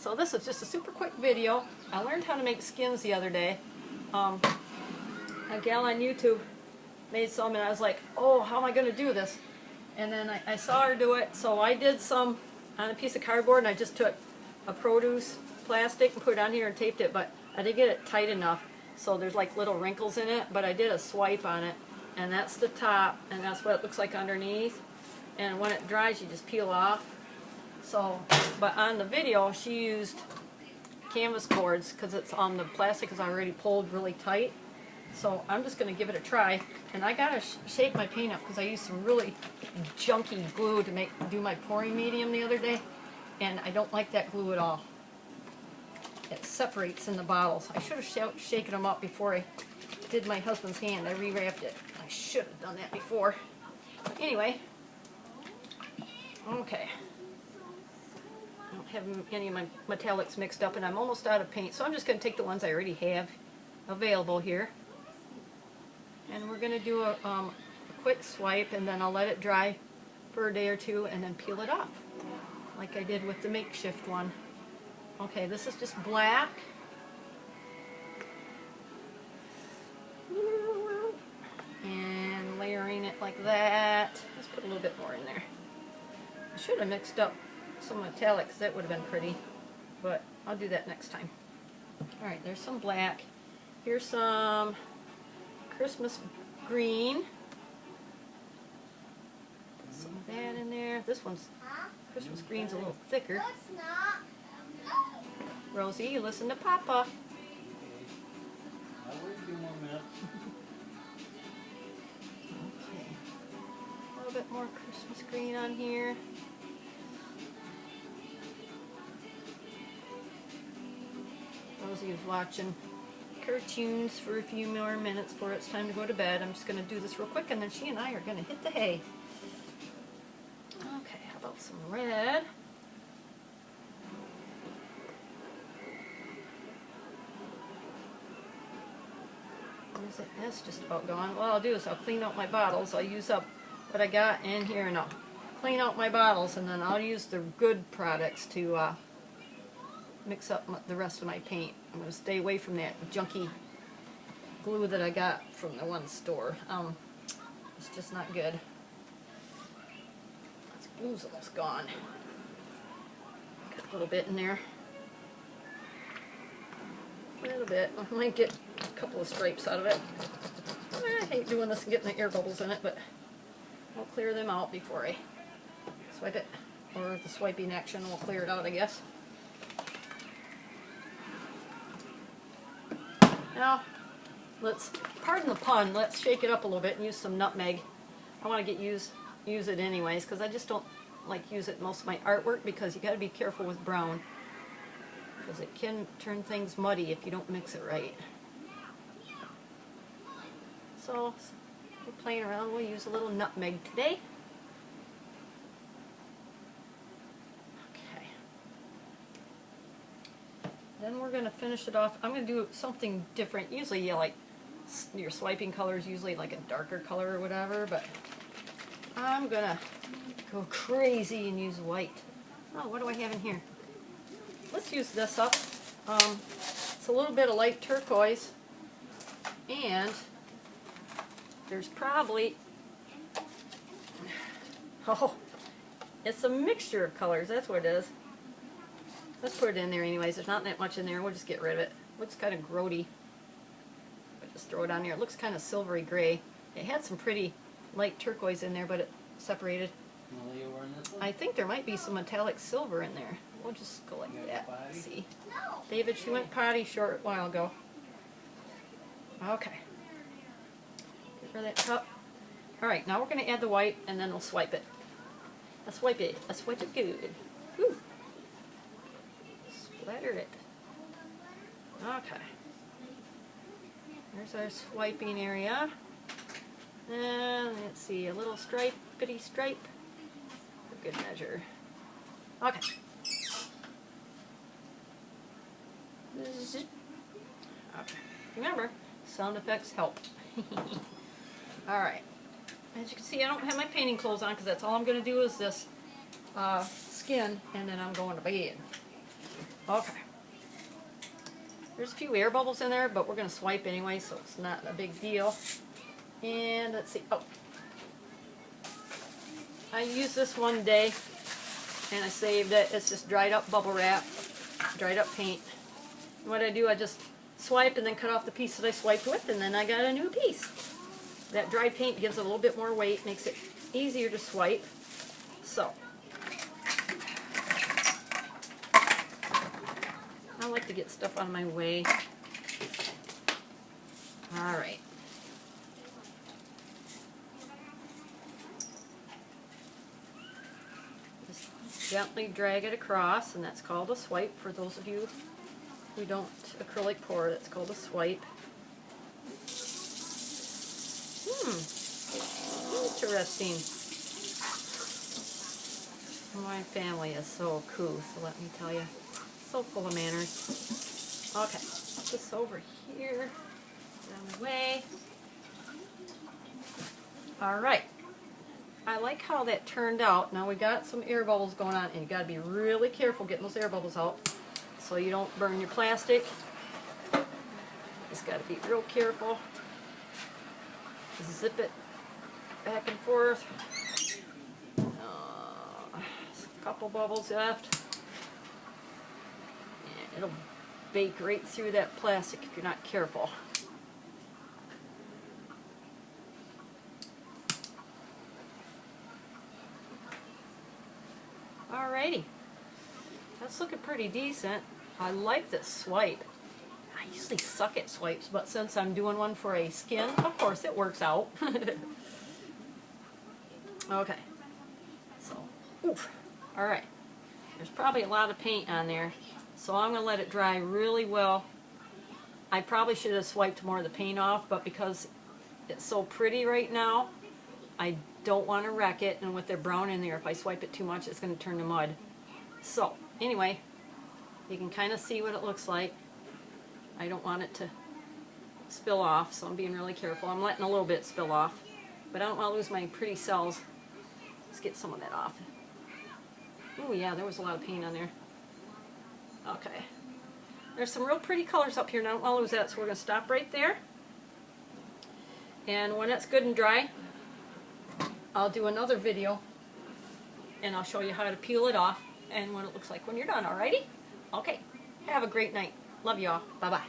So this is just a super quick video. I learned how to make skins the other day. A gal on YouTube made some and I was like, oh, how am I going to do this? And then I saw her do it, so I did some on a piece of cardboard, and I just took a produce plastic and put it on here and taped it, but I didn't get it tight enough, so there's like little wrinkles in it, but I did a swipe on it, and that's the top, and that's what it looks like underneath, and when it dries you just peel off. So, but on the video she used canvas boards because it's on the plastic is already pulled really tight. So I'm just going to give it a try, and I gotta shake my paint up because I used some really junky glue to do my pouring medium the other day, and I don't like that glue at all. It separates in the bottles. I should have shaken them up before I did my husband's hand. I rewrapped it. I should have done that before. But anyway, okay. I don't have any of my metallics mixed up, and I'm almost out of paint, so I'm just going to take the ones I already have available here. And we're going to do a quick swipe, and then I'll let it dry for a day or two and then peel it off, like I did with the makeshift one. Okay, this is just black. And layering it like that. Let's put a little bit more in there. I should have mixed up some metallics, that would have been pretty, but I'll do that next time. Alright, there's some black. Here's some Christmas green. Put some of that in there. This one's Christmas green's a little thicker. Rosie, you listen to Papa. Okay. A little bit more Christmas green on here. Rosie is watching cartoons for a few more minutes before it's time to go to bed. I'm just going to do this real quick, and then she and I are going to hit the hay. Okay, how about some red? That's just about gone. What I'll do is I'll clean out my bottles. I'll use up what I got in here, and I'll clean out my bottles, and then I'll use the good products to mix up the rest of my paint. I'm going to stay away from that junky glue that I got from the one store. It's just not good. This blue's almost gone. Got a little bit in there. A little bit. I might get a couple of stripes out of it. I hate doing this and getting the air bubbles in it, but I'll clear them out before I swipe it. Or the swiping action will clear it out, I guess. Now, pardon the pun, let's shake it up a little bit and use some nutmeg. I want to use it anyways, because I just don't like use it in most of my artwork, because you got to be careful with brown, because it can turn things muddy if you don't mix it right. So, we're playing around, we'll use a little nutmeg today. Then we're going to finish it off. I'm going to do something different. Usually you like your swiping color is usually like a darker color or whatever, but I'm going to go crazy and use white. Oh, what do I have in here? Let's use this up. It's a little bit of light turquoise, and there's probably, oh, it's a mixture of colors. That's what it is. Let's put it in there anyways. There's not that much in there. We'll just get rid of it. It looks kind of grody. But just throw it on there. It looks kind of silvery gray. It had some pretty light turquoise in there, but it separated. I think there might be some metallic silver in there. We'll just go like that. Let's see. David, she went potty a short while ago. Okay. Get rid of that cup. Alright, now we're going to add the white, and then we'll swipe it. Let's swipe it. Let's swipe it good. Woo. Splatter it. Okay. There's our swiping area. And let's see, a little stripey stripe for good measure. Okay. Okay. Remember, sound effects help. Alright. As you can see, I don't have my painting clothes on because that's all I'm going to do is this skin, and then I'm going to bed. Okay. There's a few air bubbles in there, but we're going to swipe anyway, so it's not a big deal. And let's see. Oh, I used this one day, and I saved it. It's just dried up bubble wrap, dried up paint. And what I do, I just swipe and then cut off the piece that I swiped with, and then I got a new piece. That dried paint gives it a little bit more weight, makes it easier to swipe. So, I like to get stuff out of my way. Alright. Just gently drag it across, and that's called a swipe. For those of you who don't acrylic pour, that's called a swipe. Interesting. My family is so couth, let me tell you. So full of manners. Okay, put this over here, down the way. Alright. I like how that turned out. Now we got some air bubbles going on, and you gotta be really careful getting those air bubbles out so you don't burn your plastic. Just gotta be real careful. Zip it back and forth. A couple bubbles left. And it'll bake right through that plastic if you're not careful. Alrighty. That's looking pretty decent. I like this swipe. I usually suck at swipes, but since I'm doing one for a skin, of course it works out. Okay. So, oof. Alright. There's probably a lot of paint on there, so I'm going to let it dry really well. I probably should have swiped more of the paint off, but because it's so pretty right now, I don't want to wreck it, and with the brown in there, if I swipe it too much, it's going to turn to mud. So, anyway, you can kind of see what it looks like. I don't want it to spill off, so I'm being really careful. I'm letting a little bit spill off, but I don't want to lose my pretty cells. Let's get some of that off. Oh yeah, there was a lot of paint on there. Okay. There's some real pretty colors up here, and I don't want to lose that, so we're going to stop right there. And when it's good and dry, I'll do another video, and I'll show you how to peel it off and what it looks like when you're done, alrighty? Okay. Have a great night. Love you all. Bye-bye.